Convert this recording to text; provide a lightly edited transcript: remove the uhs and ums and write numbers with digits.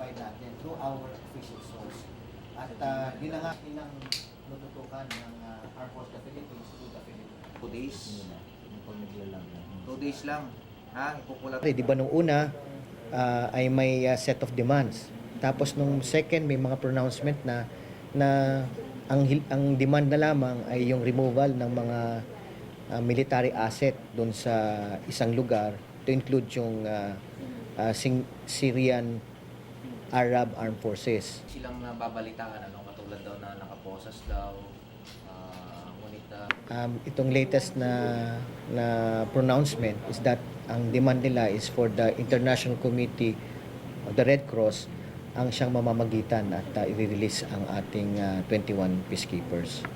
i-verify natin through our official source. At yun na nga ilang nututukan ng Armed Forces of the Philippines to the Philippines. 2 days. Pag naglalag lang. 2 days lang. Ha? Ipupulat. Okay, di ba nung una ay may set of demands. Tapos nung second may mga pronouncement na ang demand na lamang ay yung removal ng mga military asset doon sa isang lugar to include yung Syrian Arab Armed Forces. Silang nababalitaan, katulad daw na nakaposas daw. Ngunit Itong latest na pronouncement is that ang demand nila is for the International Committee of the Red Cross ang siyang mamamagitan at i-release ang ating 21 peacekeepers.